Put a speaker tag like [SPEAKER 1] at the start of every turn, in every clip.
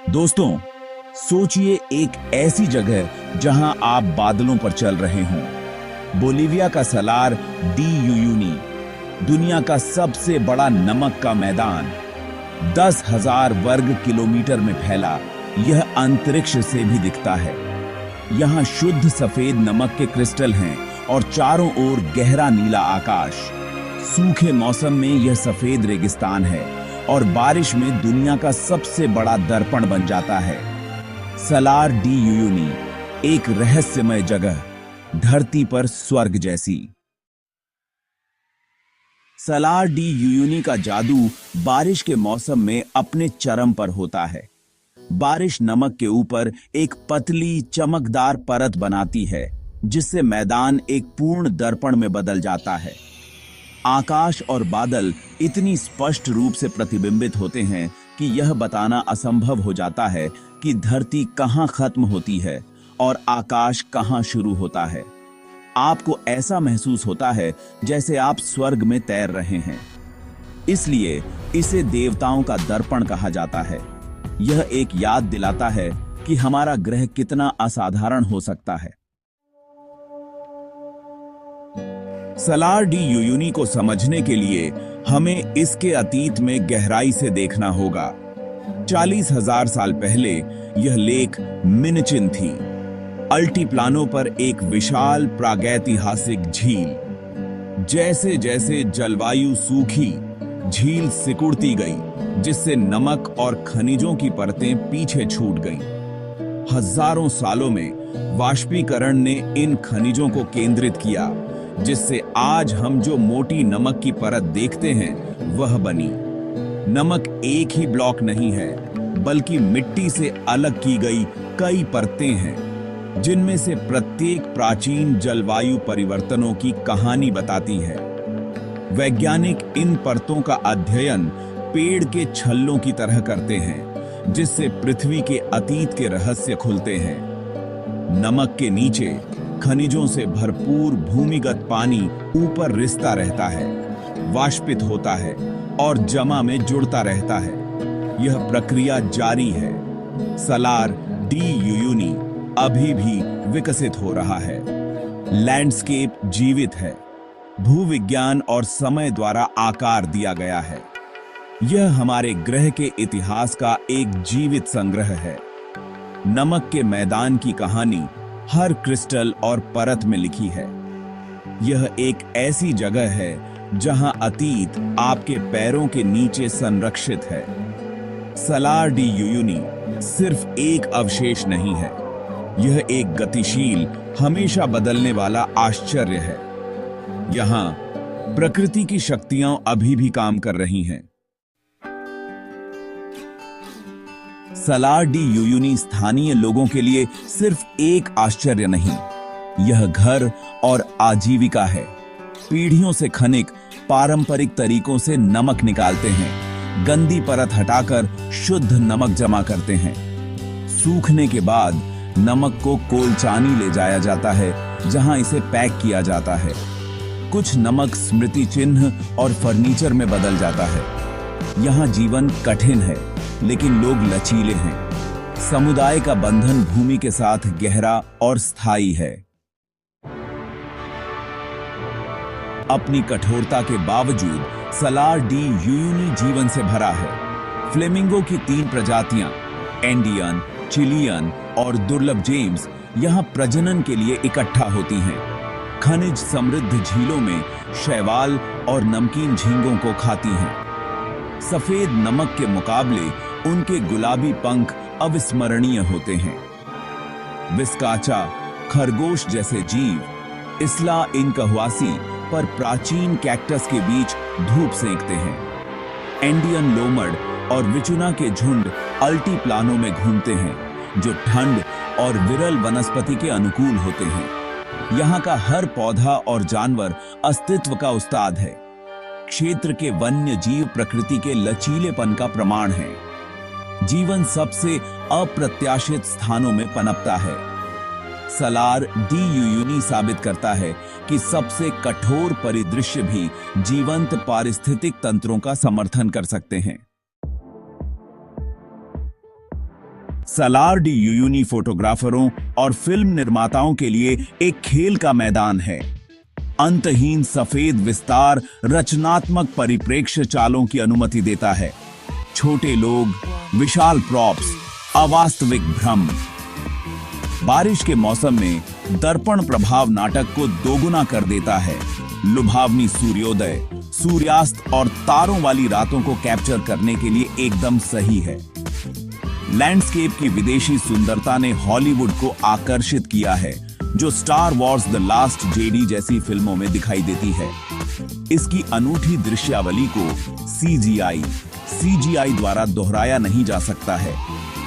[SPEAKER 1] दोस्तों, सोचिए एक ऐसी जगह जहां आप बादलों पर चल रहे हों। बोलिविया का सलार डी यूयूनी, दुनिया का सबसे बड़ा नमक का मैदान, 10,000 वर्ग किलोमीटर में फैला यह अंतरिक्ष से भी दिखता है। यहाँ शुद्ध सफेद नमक के क्रिस्टल हैं और चारों ओर गहरा नीला आकाश। सूखे मौसम में यह सफेद रेगिस्तान है और बारिश में दुनिया का सबसे बड़ा दर्पण बन जाता है। सलार डी यूयूनी, एक रहस्यमय जगह, धरती पर स्वर्ग जैसी। सलार डी यूयूनी का जादू बारिश के मौसम में अपने चरम पर होता है। बारिश नमक के ऊपर एक पतली चमकदार परत बनाती है, जिससे मैदान एक पूर्ण दर्पण में बदल जाता है। आकाश और बादल इतनी स्पष्ट रूप से प्रतिबिंबित होते हैं कि यह बताना असंभव हो जाता है कि धरती कहां खत्म होती है और आकाश कहां शुरू होता है। आपको ऐसा महसूस होता है जैसे आप स्वर्ग में तैर रहे हैं। इसलिए इसे देवताओं का दर्पण कहा जाता है। यह एक याद दिलाता है कि हमारा ग्रह कितना असाधारण हो सकता है। सलार डी यूयूनी को समझने के लिए हमें इसके अतीत में गहराई से देखना होगा। 40,000 साल पहले यह लेक मिनचिन थी, अल्टीप्लानो पर एक विशाल प्रागैतिहासिक झील। जैसे जैसे जलवायु सूखी, झील सिकुड़ती गई, जिससे नमक और खनिजों की परतें पीछे छूट गईं। हजारों सालों में वाष्पीकरण ने इन खनिजों को केंद्रित किया, जिससे आज हम जो मोटी नमक की परत देखते हैं वह बनी। नमक एक ही ब्लॉक नहीं है, बल्कि मिट्टी से अलग की गई कई परतें हैं, जिनमें से प्रत्येक प्राचीन जलवायु परिवर्तनों की कहानी बताती है। वैज्ञानिक इन परतों का अध्ययन पेड़ के छल्लों की तरह करते हैं, जिससे पृथ्वी के अतीत के रहस्य खुलते हैं। नमक के नीचे खनिजों से भरपूर भूमिगत पानी ऊपर रिसता रहता है, वाष्पित होता है और जमा में जुड़ता रहता है। यह प्रक्रिया जारी है। सलार डी यूयूनी अभी भी विकसित हो रहा है। लैंडस्केप जीवित है। भूविज्ञान और समय द्वारा आकार दिया गया है। यह हमारे ग्रह के इतिहास का एक जीवित संग्रह है। नमक के मैदान की कहानी हर क्रिस्टल और परत में लिखी है। यह एक ऐसी जगह है जहां अतीत आपके पैरों के नीचे संरक्षित है। सलार डी यूयूनी सिर्फ एक अवशेष नहीं है, यह एक गतिशील, हमेशा बदलने वाला आश्चर्य है। यहां प्रकृति की शक्तियां अभी भी काम कर रही हैं। सलार डी यूयूनी स्थानीय लोगों के लिए सिर्फ एक आश्चर्य नहीं, यह घर और आजीविका है। पीढ़ियों से खनिक पारंपरिक तरीकों से नमक निकालते हैं, गंदी परत हटाकर शुद्ध नमक जमा करते हैं। सूखने के बाद नमक को कोलचानी ले जाया जाता है, जहां इसे पैक किया जाता है। कुछ नमक स्मृति चिन्ह और फर्नीचर में बदल जाता है। यहाँ जीवन कठिन है, लेकिन लोग लचीले हैं। समुदाय का बंधन भूमि के साथ गहरा और स्थायी है। अपनी कठोरता के बावजूद सलार डी यूयूनी जीवन से भरा है। फ्लेमिंगो की 3 प्रजातियां, एंडियन, चिलियन और दुर्लभ जेम्स, यहाँ प्रजनन के लिए इकट्ठा होती हैं। खनिज समृद्ध झीलों में शैवाल और नमकीन झींगों को खाती हैं। सफेद नमक के मुकाबले उनके गुलाबी पंख अविस्मरणीय होते हैं। विस्काचा, खरगोश जैसे जीव इस्ला इनकहुआसी पर प्राचीन कैक्टस के बीच धूप सेंकते हैं। एंडियन लोमड़ और विचुना के झुंड अल्टीप्लानो में घूमते हैं, जो ठंड और विरल वनस्पति के अनुकूल होते हैं। यहाँ का हर पौधा और जानवर अस्तित्व का उस्ताद है। क्षेत्र के वन्य जीव प्रकृति के लचीलेपन का प्रमाण है। जीवन सबसे अप्रत्याशित स्थानों में पनपता है। सलार डी यूयूनी साबित करता है कि सबसे कठोर परिदृश्य भी जीवंत पारिस्थितिक तंत्रों का समर्थन कर सकते हैं। सलार डी यूयूनी फोटोग्राफरों और फिल्म निर्माताओं के लिए एक खेल का मैदान है। अंतहीन सफेद विस्तार रचनात्मक परिप्रेक्ष्य चालों की अनुमति देता है। छोटे लोग, विशाल प्रॉप्स, अवास्तविक भ्रम। बारिश के मौसम में दर्पण प्रभाव नाटक को दोगुना कर देता है। लुभावनी सूर्योदय, सूर्यास्त और तारों वाली रातों को कैप्चर करने के लिए एकदम सही है। लैंडस्केप की विदेशी सुंदरता ने हॉलीवुड को आकर्षित किया है, जो star Wars the last JD जैसी फिल्मों में दिखाई देती है। इसकी अनूठी दृश्यावली को सीजीआई द्वारा दोहराया नहीं जा सकता है।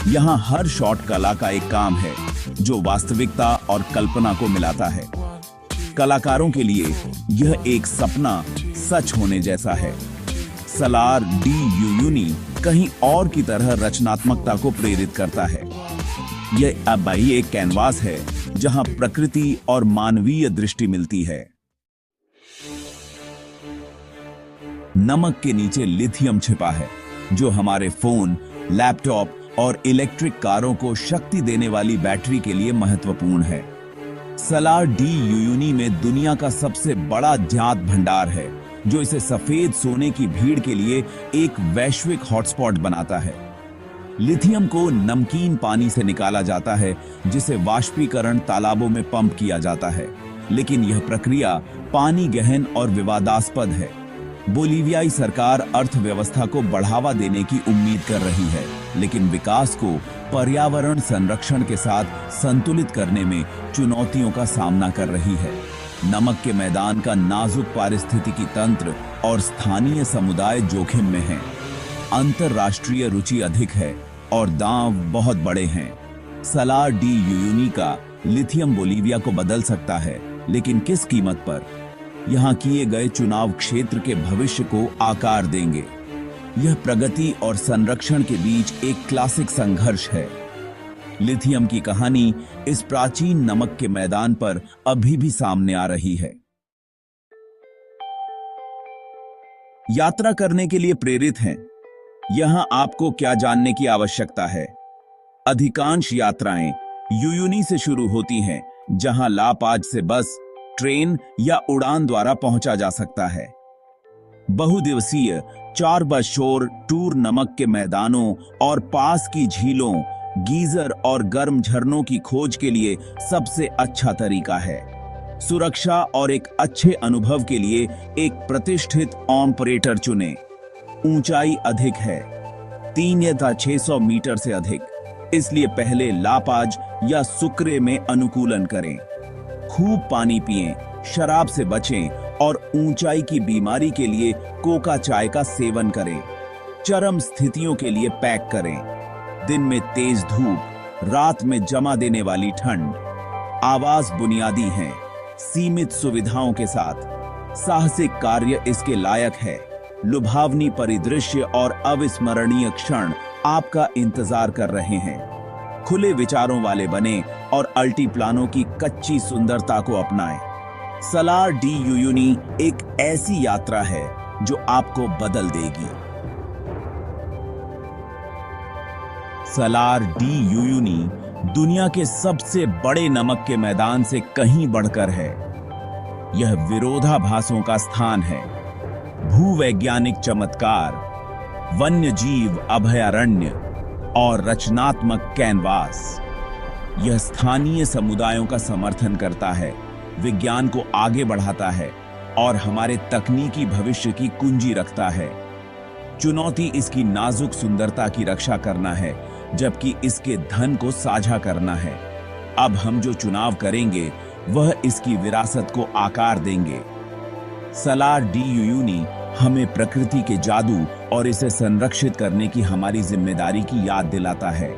[SPEAKER 1] यहाँ हर शॉट कला का एक काम है, जो वास्तविकता और कल्पना को मिलाता है। कलाकारों के लिए यह एक सपना सच होने जैसा है। सलार डी यूयूनी कहीं और की तरह रचनात्मकता को प्रेरित करता है। यह अब ही एक कैनवास है जहां प्रकृति और मानवीय दृष्टि मिलती है। नमक के नीचे लिथियम छिपा है, जो हमारे फोन, लैपटॉप और इलेक्ट्रिक कारों को शक्ति देने वाली बैटरी के लिए महत्वपूर्ण है। सलार डी यूयूनी में दुनिया का सबसे बड़ा ज्ञात भंडार है, जो इसे सफेद सोने की भीड़ के लिए एक वैश्विक हॉटस्पॉट बनाता है। लिथियम को नमकीन पानी से निकाला जाता है, जिसे वाष्पीकरण तालाबों में पंप किया जाता है, लेकिन यह प्रक्रिया पानी गहन और विवादास्पद है। बोलीवियाई सरकार अर्थव्यवस्था को बढ़ावा देने की उम्मीद कर रही है, लेकिन विकास को पर्यावरण संरक्षण के साथ संतुलित करने में चुनौतियों का सामना कर रही है। नमक के मैदान का नाजुक पारिस्थितिकी तंत्र और स्थानीय समुदाय जोखिम में हैं। अंतरराष्ट्रीय रुचि अधिक है और दांव बहुत बड़े हैं। सलार डी यूयूनी का लिथियम बोलीविया को बदल सकता है, लेकिन किस कीमत पर? यहाँ किए गए चुनाव क्षेत्र के भविष्य को आकार देंगे। यह प्रगति और संरक्षण के बीच एक क्लासिक संघर्ष है। लिथियम की कहानी इस प्राचीन नमक के मैदान पर अभी भी सामने आ रही है। यात्रा करने के लिए प्रेरित हैं। यहां आपको क्या जानने की आवश्यकता है? अधिकांश यात्राएं यूयूनी से शुरू होती हैं, जहां लापाज से बस, ट्रेन या उड़ान द्वारा पहुंचा जा सकता है। बहुदिवसीय 4 बस शोर टूर नमक के मैदानों और पास की झीलों, गीजर और गर्म झरनों की खोज के लिए सबसे अच्छा तरीका है। सुरक्षा और एक अच्छे अनुभव के लिए एक प्रतिष्ठित ऑपरेटर चुनें। ऊंचाई अधिक है, 3 या 600 मीटर से अधिक, इसलिए पहले लापाज या सुक्रे में अनुकूलन करें। खूब पानी पिएं, शराब से बचें और ऊंचाई की बीमारी के लिए कोका चाय का सेवन करें। चरम स्थितियों के लिए पैक करें। दिन में तेज धूप, रात में जमा देने वाली ठंड। आवास बुनियादी हैं, सीमित सुविधाओं के साथ। साहसिक कार्य इसके लायक है। लुभावनी परिदृश्य और अविस्मरणीय क्षण आपका इंतजार कर रहे हैं। खुले विचारों वाले बने और अल्टीप्लानो की कच्ची सुंदरता को अपनाएं। सलार डी यूयूनी एक ऐसी यात्रा है जो आपको बदल देगी। सलार डी यूयूनी दुनिया के सबसे बड़े नमक के मैदान से कहीं बढ़कर है। यह विरोधाभासों का स्थान है। भूवैज्ञानिक चमत्कार, वन्य जीव अभयारण्य और रचनात्मक कैनवास। यह स्थानीय समुदायों का समर्थन करता है, विज्ञान को आगे बढ़ाता है और हमारे तकनीकी भविष्य की कुंजी रखता है। चुनौती इसकी नाजुक सुंदरता की रक्षा करना है, जबकि इसके धन को साझा करना है। अब हम जो चुनाव करेंगे वह इसकी विरासत को आकार देंगे। सलार डी यूयूनी हमें प्रकृति के जादू और इसे संरक्षित करने की हमारी जिम्मेदारी की याद दिलाता है।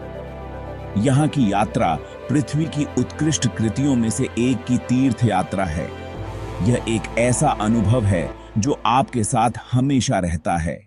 [SPEAKER 1] यहाँ की यात्रा पृथ्वी की उत्कृष्ट कृतियों में से एक की तीर्थ यात्रा है। यह एक ऐसा अनुभव है जो आपके साथ हमेशा रहता है।